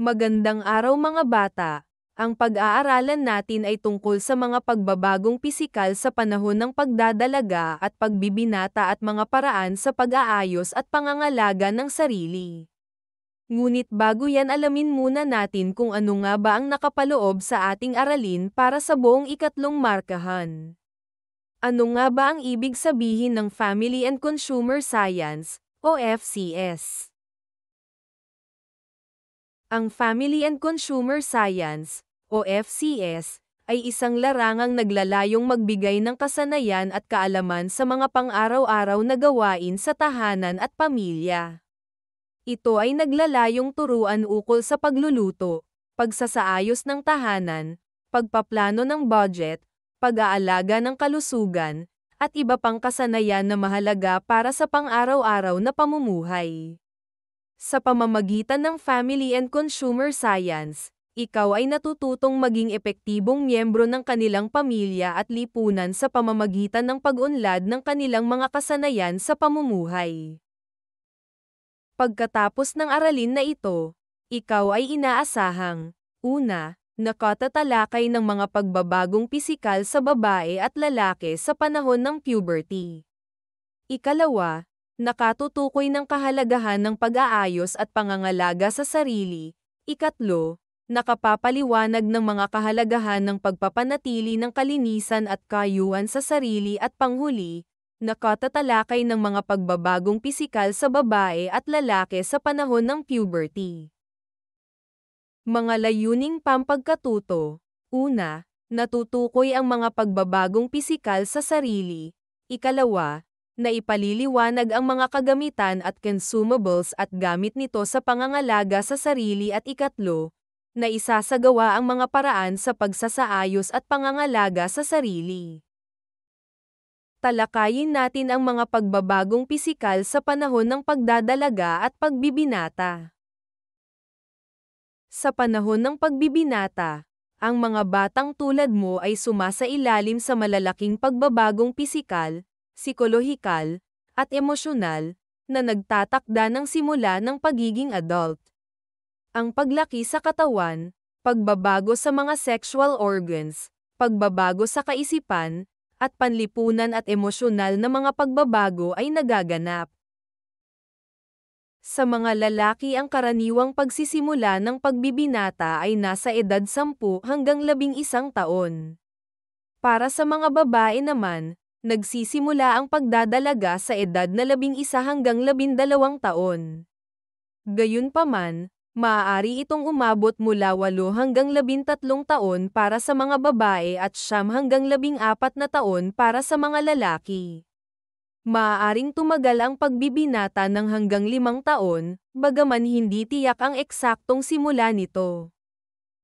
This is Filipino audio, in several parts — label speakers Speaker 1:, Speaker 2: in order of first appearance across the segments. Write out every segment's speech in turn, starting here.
Speaker 1: Magandang araw mga bata. Ang pag-aaralan natin ay tungkol sa mga pagbabagong pisikal sa panahon ng pagdadalaga at pagbibinata at mga paraan sa pag-aayos at pangangalaga ng sarili. Ngunit bago yan, alamin muna natin kung ano nga ba ang nakapaloob sa ating aralin para sa buong ikatlong markahan. Ano nga ba ang ibig sabihin ng Family and Consumer Science, o FCS? Ang Family and Consumer Science, o FCS, ay isang larangang naglalayong magbigay ng kasanayan at kaalaman sa mga pang-araw-araw na gawain sa tahanan at pamilya. Ito ay naglalayong turuan ukol sa pagluluto, pagsasaayos ng tahanan, pagpaplano ng budget, pag-aalaga ng kalusugan, at iba pang kasanayan na mahalaga para sa pang-araw-araw na pamumuhay. Sa pamamagitan ng Family and Consumer Science, ikaw ay natututong maging epektibong miyembro ng kanilang pamilya at lipunan sa pamamagitan ng pag-unlad ng kanilang mga kasanayan sa pamumuhay. Pagkatapos ng aralin na ito, ikaw ay inaasahang, una, nakatatalakay ng mga pagbabagong pisikal sa babae at lalaki sa panahon ng puberty. Ikalawa, nakatutukoy ng kahalagahan ng pag-aayos at pangangalaga sa sarili. Ikatlo, nakapapaliwanag ng mga kahalagahan ng pagpapanatili ng kalinisan at kayuhan sa sarili at panghuli, nakatatalakay ng mga pagbabagong pisikal sa babae at lalaki sa panahon ng puberty. Mga layuning pampagkatuto. Una, natutukoy ang mga pagbabagong pisikal sa sarili. Ikalawa, na ipaliliwanag ang mga kagamitan at consumables at gamit nito sa pangangalaga sa sarili at ikatlo, na isasagawa ang mga paraan sa pagsasaayos at pangangalaga sa sarili. Talakayin natin ang mga pagbabagong pisikal sa panahon ng pagdadalaga at pagbibinata. Sa panahon ng pagbibinata, ang mga batang tulad mo ay sumasailalim sa malalaking pagbabagong pisikal, psikolohikal, at emosyonal, na nagtatakda ng simula ng pagiging adult. Ang paglaki sa katawan, pagbabago sa mga sexual organs, pagbabago sa kaisipan, at panlipunan at emosyonal na mga pagbabago ay nagaganap. Sa mga lalaki, ang karaniwang pagsisimula ng pagbibinata ay nasa edad 10 hanggang 11 taon. Para sa mga babae naman, nagsisimula ang pagdadalaga sa edad na 11 hanggang 12 taon. Gayunpaman, maaari itong umabot mula 8 hanggang 13 taon para sa mga babae at 9 hanggang 14 na taon para sa mga lalaki. Maaaring tumagal ang pagbibinata ng hanggang 5 taon, bagaman hindi tiyak ang eksaktong simula nito.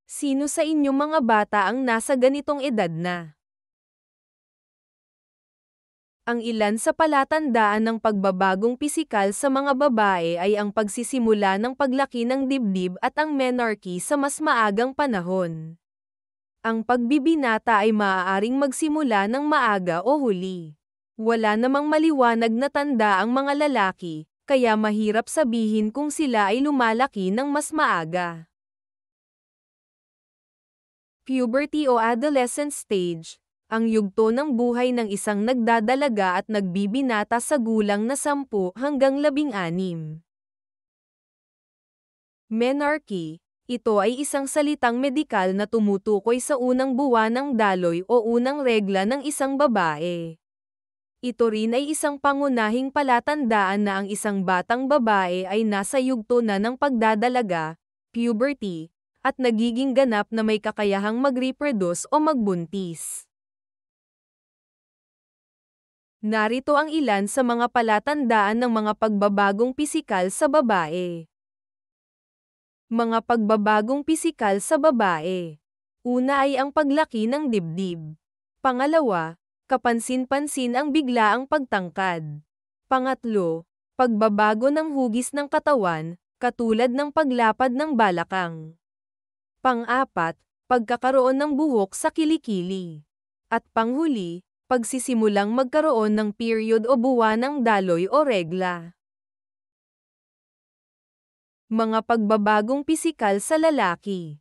Speaker 1: Sino sa inyong mga bata ang nasa ganitong edad na? Ang ilan sa palatandaan ng pagbabagong pisikal sa mga babae ay ang pagsisimula ng paglaki ng dibdib at ang menarche sa mas maagang panahon. Ang pagbibinata ay maaaring magsimula ng maaga o huli. Wala namang maliwanag na tanda ang mga lalaki, kaya mahirap sabihin kung sila ay lumalaki ng mas maaga. Puberty o adolescent stage, ang yugto ng buhay ng isang nagdadalaga at nagbibinata sa gulang na 10 hanggang 16. Menarche, ito ay isang salitang medikal na tumutukoy sa unang buwan ng daloy o unang regla ng isang babae. Ito rin ay isang pangunahing palatandaan na ang isang batang babae ay nasa yugto na ng pagdadalaga, puberty, at nagiging ganap na may kakayahang mag-reproduce o magbuntis. Narito ang ilan sa mga palatandaan ng mga pagbabagong pisikal sa babae. Mga pagbabagong pisikal sa babae. Una ay ang paglaki ng dibdib. Pangalawa, kapansin-pansin ang biglaang pagtangkad. Pangatlo, pagbabago ng hugis ng katawan, katulad ng paglapad ng balakang. Pang-apat, pagkakaroon ng buhok sa kilikili. At panghuli, pagsisimulang magkaroon ng period o buwan ng daloy o regla. Mga pagbabagong pisikal sa lalaki.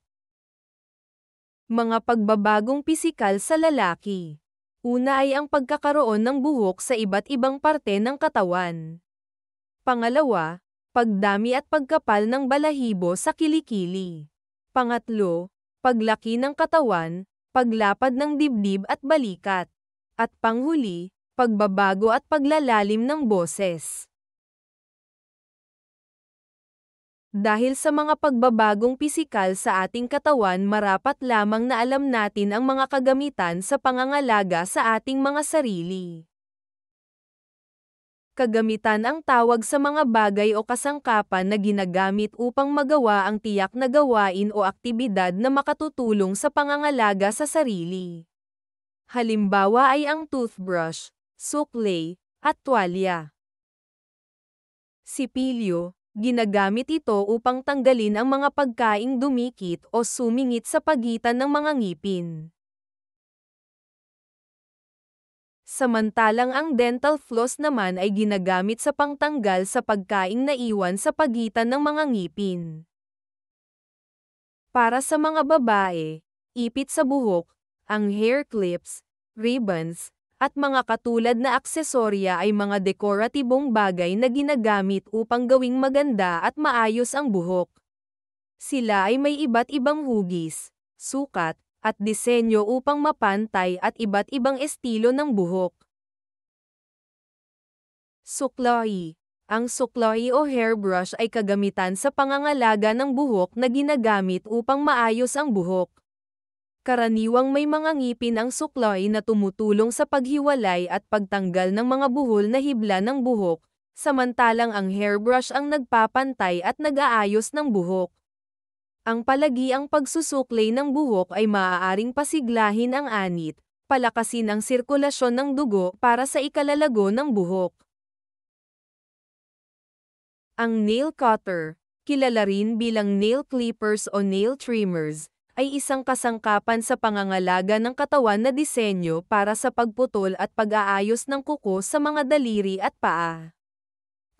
Speaker 1: Mga pagbabagong pisikal sa lalaki. Una ay ang pagkakaroon ng buhok sa iba't ibang parte ng katawan. Pangalawa, pagdami at pagkapal ng balahibo sa kilikili. Pangatlo, paglaki ng katawan, paglapad ng dibdib at balikat. At panghuli, pagbabago at paglalalim ng boses. Dahil sa mga pagbabagong pisikal sa ating katawan, marapat lamang na alam natin ang mga kagamitan sa pangangalaga sa ating mga sarili. Kagamitan ang tawag sa mga bagay o kasangkapan na ginagamit upang magawa ang tiyak na gawain o aktibidad na makatutulong sa pangangalaga sa sarili. Halimbawa ay ang toothbrush, suklay, at tuwalya. Sipilyo. Ginagamit ito upang tanggalin ang mga pagkaing dumikit o sumingit sa pagitan ng mga ngipin. Samantalang ang dental floss naman ay ginagamit sa pangtanggal sa pagkaing naiwan sa pagitan ng mga ngipin. Para sa mga babae, ipit sa buhok, ang hair clips, ribbons, at mga katulad na aksesorya ay mga dekoratibong bagay na ginagamit upang gawing maganda at maayos ang buhok. Sila ay may iba't ibang hugis, sukat, at disenyo upang mapantay at iba't ibang estilo ng buhok. Suklay. Ang suklay o hairbrush ay kagamitan sa pangangalaga ng buhok na ginagamit upang maayos ang buhok. Karaniwang may mga ngipin ang suklay na tumutulong sa paghiwalay at pagtanggal ng mga buhol na hibla ng buhok, samantalang ang hairbrush ang nagpapantay at nag-aayos ng buhok. Ang palagiang pagsusuklay ng buhok ay maaaring pasiglahin ang anit, palakasin ang sirkulasyon ng dugo para sa ikalalago ng buhok. Ang nail cutter, kilala rin bilang nail clippers o nail trimmers, ay isang kasangkapan sa pangangalaga ng katawan na disenyo para sa pagputol at pag-aayos ng kuko sa mga daliri at paa.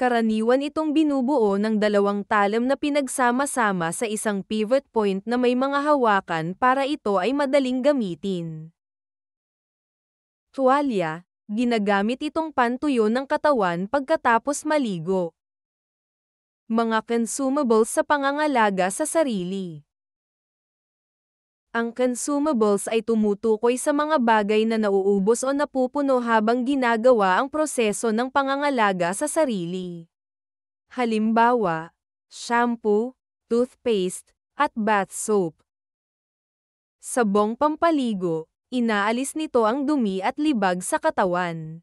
Speaker 1: Karaniwan itong binubuo ng dalawang talam na pinagsama-sama sa isang pivot point na may mga hawakan para ito ay madaling gamitin. Tuwalya, ginagamit itong pantuyo ng katawan pagkatapos maligo. Mga consumables sa pangangalaga sa sarili. Ang consumables ay tumutukoy sa mga bagay na nauubos o napupuno habang ginagawa ang proseso ng pangangalaga sa sarili. Halimbawa, shampoo, toothpaste, at bath soap. Sabong pampaligo, inaalis nito ang dumi at libag sa katawan.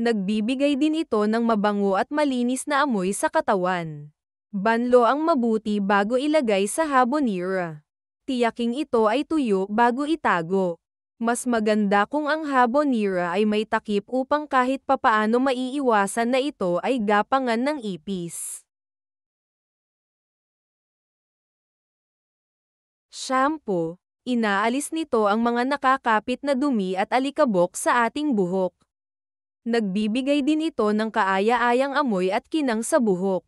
Speaker 1: Nagbibigay din ito ng mabango at malinis na amoy sa katawan. Banlo ang mabuti bago ilagay sa habanera. Tiyaking ito ay tuyo bago itago. Mas maganda kung ang habanera ay may takip upang kahit papaano maiiwasan na ito ay gapangan ng ipis. Shampoo. Inaalis nito ang mga nakakapit na dumi at alikabok sa ating buhok. Nagbibigay din ito ng kaaya-ayang amoy at kinang sa buhok.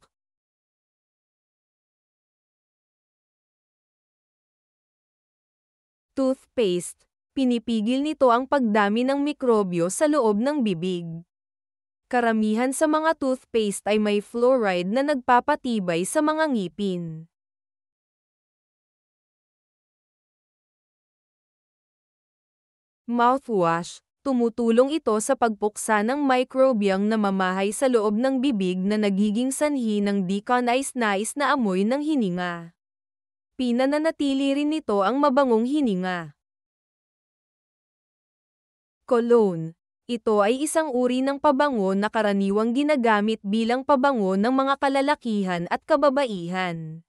Speaker 1: Toothpaste. Pinipigil nito ang pagdami ng mikrobyo sa loob ng bibig. Karamihan sa mga toothpaste ay may fluoride na nagpapatibay sa mga ngipin. Mouthwash. Tumutulong ito sa pagpuksa ng microbiang namamahay sa loob ng bibig na nagiging sanhi ng di kanais-nais na amoy ng hininga. Pinananatili rin nito ang mabangong hininga. Cologne. Ito ay isang uri ng pabango na karaniwang ginagamit bilang pabango ng mga kalalakihan at kababaihan.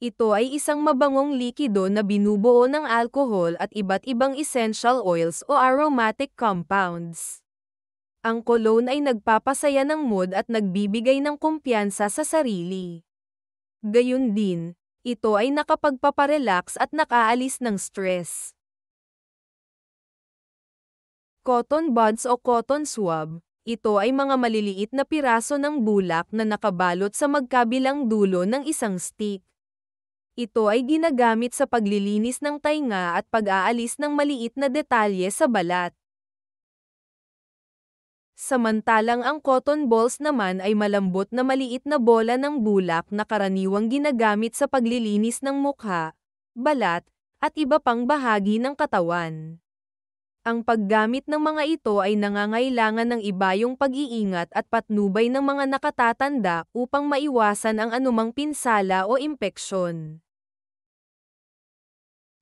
Speaker 1: Ito ay isang mabangong likido na binubuo ng alcohol at iba't ibang essential oils o aromatic compounds. Ang cologne ay nagpapasaya ng mood at nagbibigay ng kumpiyansa sa sarili. Gayun din, ito ay nakapagpaparelax at nakaalis ng stress. Cotton buds o cotton swab. Ito ay mga maliliit na piraso ng bulak na nakabalot sa magkabilang dulo ng isang stick. Ito ay ginagamit sa paglilinis ng tainga at pag-aalis ng maliit na detalye sa balat. Samantalang ang cotton balls naman ay malambot na maliit na bola ng bulak na karaniwang ginagamit sa paglilinis ng mukha, balat, at iba pang bahagi ng katawan. Ang paggamit ng mga ito ay nangangailangan ng ibayong pag-iingat at patnubay ng mga nakatatanda upang maiwasan ang anumang pinsala o impeksyon.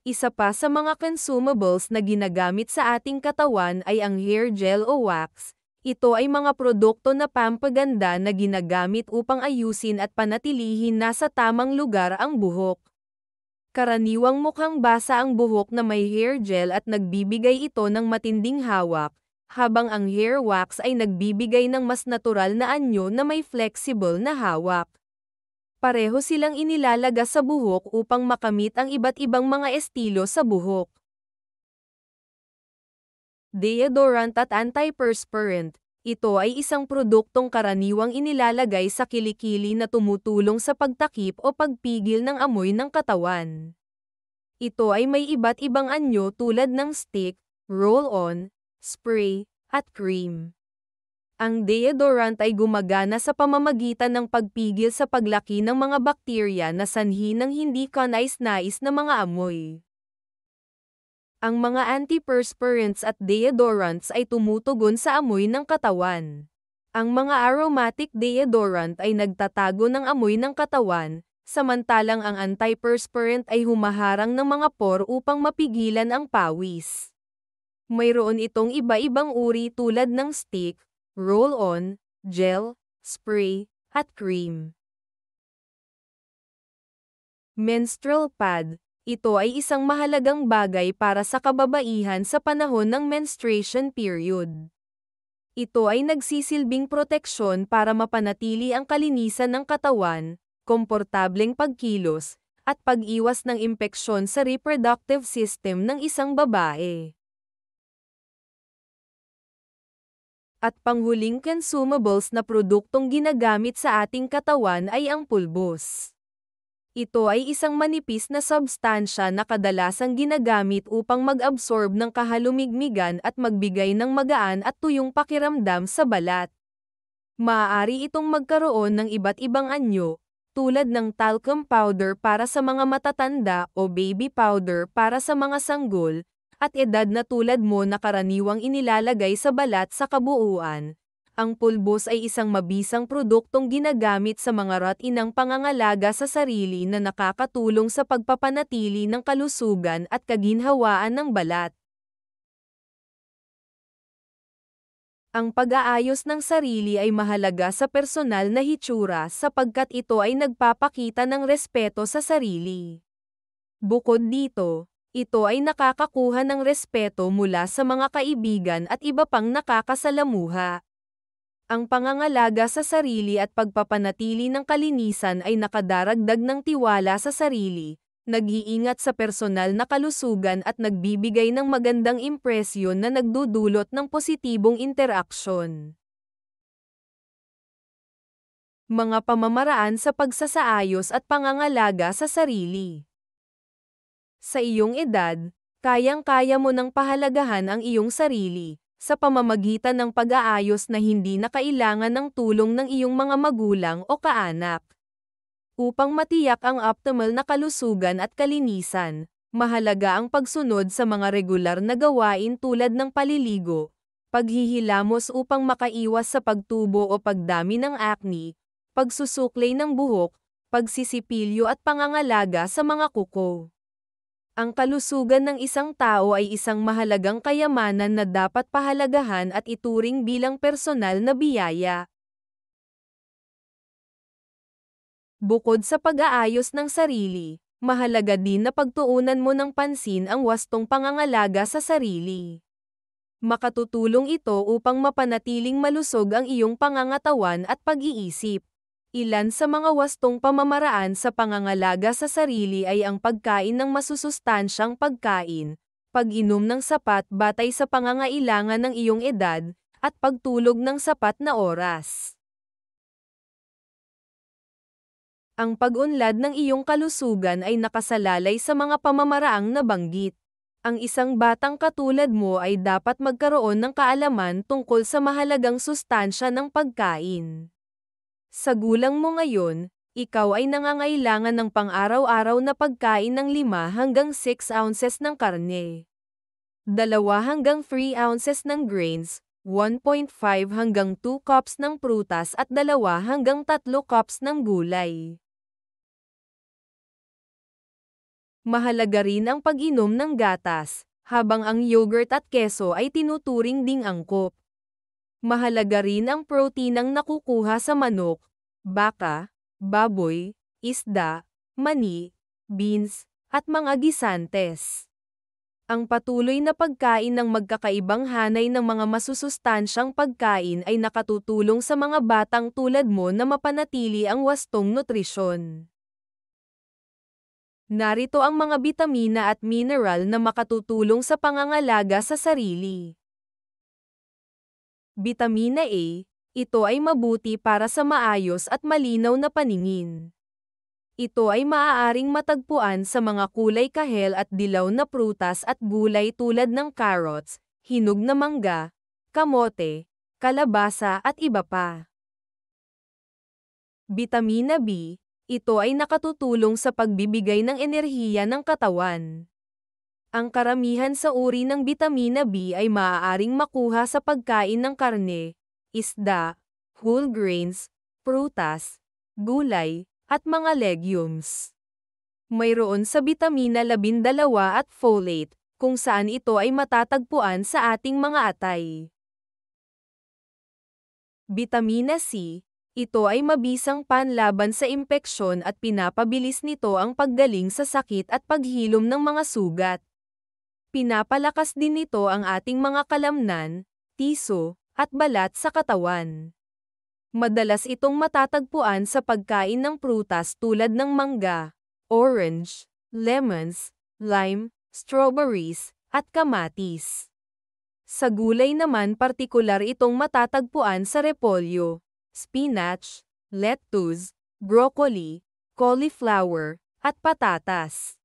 Speaker 1: Isa pa sa mga consumables na ginagamit sa ating katawan ay ang hair gel o wax. Ito ay mga produkto na pampaganda na ginagamit upang ayusin at panatilihin nasa tamang lugar ang buhok. Karaniwang mukhang basa ang buhok na may hair gel at nagbibigay ito ng matinding hawak, habang ang hair wax ay nagbibigay ng mas natural na anyo na may flexible na hawak. Pareho silang inilalagas sa buhok upang makamit ang iba't ibang mga estilo sa buhok. Deodorant at antiperspirant. Ito ay isang produktong karaniwang inilalagay sa kilikili na tumutulong sa pagtakip o pagpigil ng amoy ng katawan. Ito ay may iba't ibang anyo tulad ng stick, roll-on, spray, at cream. Ang deodorant ay gumagana sa pamamagitan ng pagpigil sa paglaki ng mga bakterya na sanhi ng hindi kanais-nais na mga amoy. Ang mga antiperspirants at deodorants ay tumutugon sa amoy ng katawan. Ang mga aromatic deodorant ay nagtatago ng amoy ng katawan, samantalang ang antiperspirant ay humaharang ng mga pore upang mapigilan ang pawis. Mayroon itong iba-ibang uri tulad ng stick, roll-on, gel, spray, at cream. Menstrual pad. Ito ay isang mahalagang bagay para sa kababaihan sa panahon ng menstruation period. Ito ay nagsisilbing proteksyon para mapanatili ang kalinisan ng katawan, komportableng pagkilos, at pag-iwas ng impeksyon sa reproductive system ng isang babae. At panghuling consumables na produktong ginagamit sa ating katawan ay ang pulbos. Ito ay isang manipis na substansya na kadalasang ginagamit upang mag-absorb ng kahalumigmigan at magbigay ng magaan at tuyong pakiramdam sa balat. Maaari itong magkaroon ng iba't ibang anyo, tulad ng talcum powder para sa mga matatanda o baby powder para sa mga sanggol, at edad na tulad mo na karaniwang inilalagay sa balat sa kabuuan. Ang pulbos ay isang mabisang produktong ginagamit sa mga rat-inang pangangalaga sa sarili na nakakatulong sa pagpapanatili ng kalusugan at kaginhawaan ng balat. Ang pag-aayos ng sarili ay mahalaga sa personal na hitsura sapagkat ito ay nagpapakita ng respeto sa sarili. Bukod dito, ito ay nakakakuha ng respeto mula sa mga kaibigan at iba pang nakakasalamuha. Ang pangangalaga sa sarili at pagpapanatili ng kalinisan ay nakadaragdag ng tiwala sa sarili, nag-iingat sa personal na kalusugan at nagbibigay ng magandang impresyon na nagdudulot ng positibong interaksyon. Mga pamamaraan sa pagsasaayos at pangangalaga sa sarili. Sa iyong edad, kayang-kaya mo nang pahalagahan ang iyong sarili sa pamamagitan ng pag-aayos na hindi na kailangan ng tulong ng iyong mga magulang o kaanak. Upang matiyak ang optimal na kalusugan at kalinisan, mahalaga ang pagsunod sa mga regular na gawain tulad ng paliligo, paghihilamos upang makaiwas sa pagtubo o pagdami ng acne, pagsusuklay ng buhok, pagsisipilyo at pangangalaga sa mga kuko. Ang kalusugan ng isang tao ay isang mahalagang kayamanan na dapat pahalagahan at ituring bilang personal na biyaya. Bukod sa pag-aayos ng sarili, mahalaga din na pagtuunan mo ng pansin ang wastong pangangalaga sa sarili. Makatutulong ito upang mapanatiling malusog ang iyong pangangatawan at pag-iisip. Ilan sa mga wastong pamamaraan sa pangangalaga sa sarili ay ang pagkain ng masusustansyang pagkain, pag-inom ng sapat batay sa pangangailangan ng iyong edad, at pagtulog ng sapat na oras. Ang pag-unlad ng iyong kalusugan ay nakasalalay sa mga pamamaraang nabanggit. Ang isang batang katulad mo ay dapat magkaroon ng kaalaman tungkol sa mahalagang sustansya ng pagkain. Sa gulang mo ngayon, ikaw ay nangangailangan ng pang-araw-araw na pagkain ng 5 hanggang 6 ounces ng karne, 2 hanggang 3 ounces ng grains, 1.5 hanggang 2 cups ng prutas at 2 hanggang 3 cups ng gulay. Mahalaga rin ang pag-inom ng gatas, habang ang yogurt at keso ay tinuturing ding angkop. Mahalaga rin ang proteinang nakukuha sa manok, baka, baboy, isda, mani, beans, at mga gisantes. Ang patuloy na pagkain ng magkakaibang hanay ng mga masusustansyang pagkain ay nakatutulong sa mga batang tulad mo na mapanatili ang wastong nutrisyon. Narito ang mga bitamina at mineral na makatutulong sa pangangalaga sa sarili. Bitamina A, ito ay mabuti para sa maayos at malinaw na paningin. Ito ay maaaring matagpuan sa mga kulay kahel at dilaw na prutas at gulay tulad ng carrots, hinog na mangga, kamote, kalabasa at iba pa. Bitamina B, ito ay nakatutulong sa pagbibigay ng enerhiya ng katawan. Ang karamihan sa uri ng bitamina B ay maaaring makuha sa pagkain ng karne, isda, whole grains, prutas, gulay, at mga legumes. Mayroon sa bitamina 12 at folate, kung saan ito ay matatagpuan sa ating mga atay. Bitamina C, ito ay mabisang panlaban sa impeksyon at pinapabilis nito ang paggaling sa sakit at paghilom ng mga sugat. Pinapalakas din nito ang ating mga kalamnan, tiso, at balat sa katawan. Madalas itong matatagpuan sa pagkain ng prutas tulad ng mangga, orange, lemons, lime, strawberries, at kamatis. Sa gulay naman partikular itong matatagpuan sa repolyo, spinach, lettuce, broccoli, cauliflower, at patatas.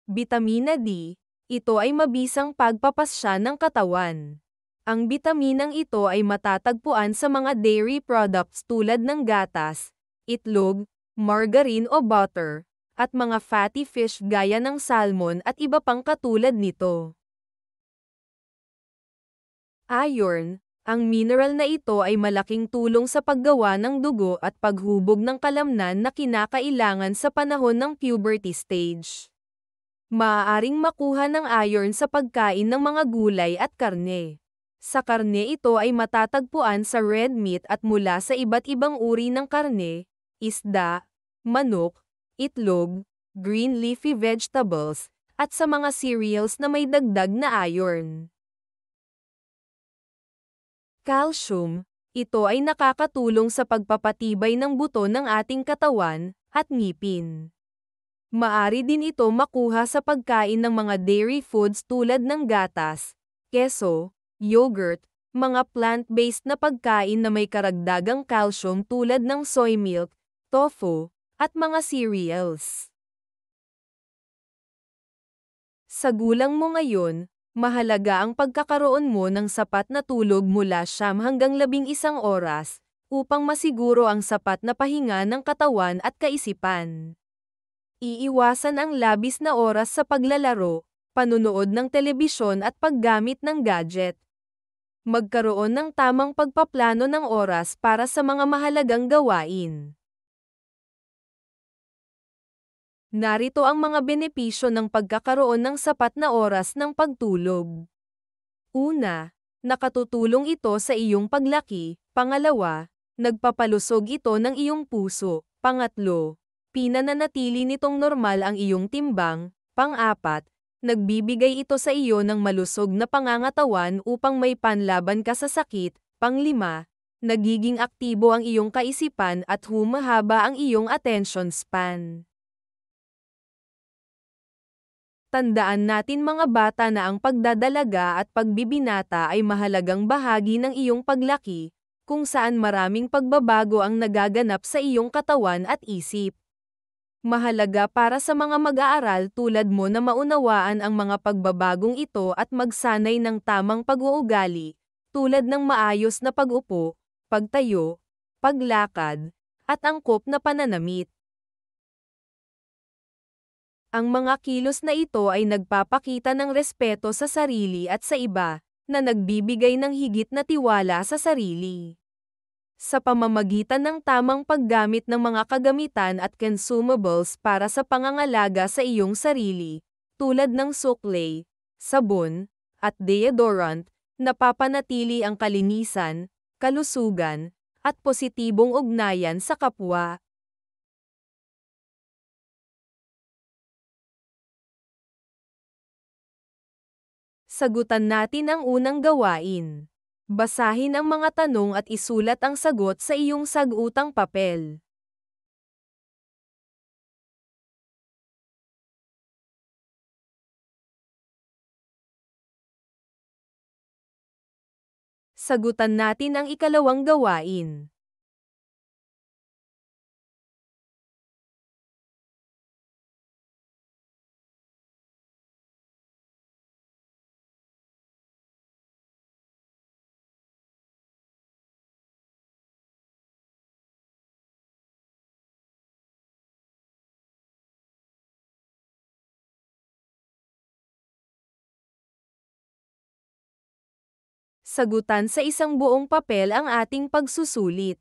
Speaker 1: Bitamina D, ito ay mabisang pagpapasya ng katawan. Ang bitaminang ito ay matatagpuan sa mga dairy products tulad ng gatas, itlog, margarine o butter, at mga fatty fish gaya ng salmon at iba pang katulad nito. Iron, ang mineral na ito ay malaking tulong sa paggawa ng dugo at paghubog ng kalamnan na kinakailangan sa panahon ng puberty stage. Maaaring makuha ng iron sa pagkain ng mga gulay at karne. Sa karne ito ay matatagpuan sa red meat at mula sa iba't ibang uri ng karne, isda, manok, itlog, green leafy vegetables, at sa mga cereals na may dagdag na iron. Calcium, ito ay nakakatulong sa pagpapatibay ng buto ng ating katawan at ngipin. Maari din ito makuha sa pagkain ng mga dairy foods tulad ng gatas, keso, yogurt, mga plant-based na pagkain na may karagdagang calcium tulad ng soy milk, tofu, at mga cereals. Sa gulang mo ngayon, mahalaga ang pagkakaroon mo ng sapat na tulog mula 9 hanggang 11 oras, upang masiguro ang sapat na pahinga ng katawan at kaisipan. Iiwasan ang labis na oras sa paglalaro, panunood ng telebisyon at paggamit ng gadget. Magkaroon ng tamang pagpaplano ng oras para sa mga mahalagang gawain. Narito ang mga benepisyo ng pagkakaroon ng sapat na oras ng pagtulog. Una, nakatutulong ito sa iyong paglaki. Pangalawa, nagpapalusog ito ng iyong puso. Pangatlo, pinananatili nitong normal ang iyong timbang. Pang-apat, nagbibigay ito sa iyo ng malusog na pangangatawan upang may panlaban ka sa sakit. Pang-lima, nagiging aktibo ang iyong kaisipan at humahaba ang iyong attention span. Tandaan natin mga bata na ang pagdadalaga at pagbibinata ay mahalagang bahagi ng iyong paglaki, kung saan maraming pagbabago ang nagaganap sa iyong katawan at isip. Mahalaga para sa mga mag-aaral tulad mo na maunawaan ang mga pagbabagong ito at magsanay ng tamang pag-uugali, tulad ng maayos na pag-upo, pagtayo, paglakad, at angkop na pananamit. Ang mga kilos na ito ay nagpapakita ng respeto sa sarili at sa iba, na nagbibigay ng higit na tiwala sa sarili. Sa pamamagitan ng tamang paggamit ng mga kagamitan at consumables para sa pangangalaga sa iyong sarili, tulad ng suklay, sabon, at deodorant, napapanatili ang kalinisan, kalusugan, at positibong ugnayan sa kapwa. Sagutan natin ang unang gawain. Basahin ang mga tanong at isulat ang sagot sa iyong sagutang papel. Sagutan natin ang ikalawang gawain. Sagutan sa isang buong papel ang ating pagsusulit.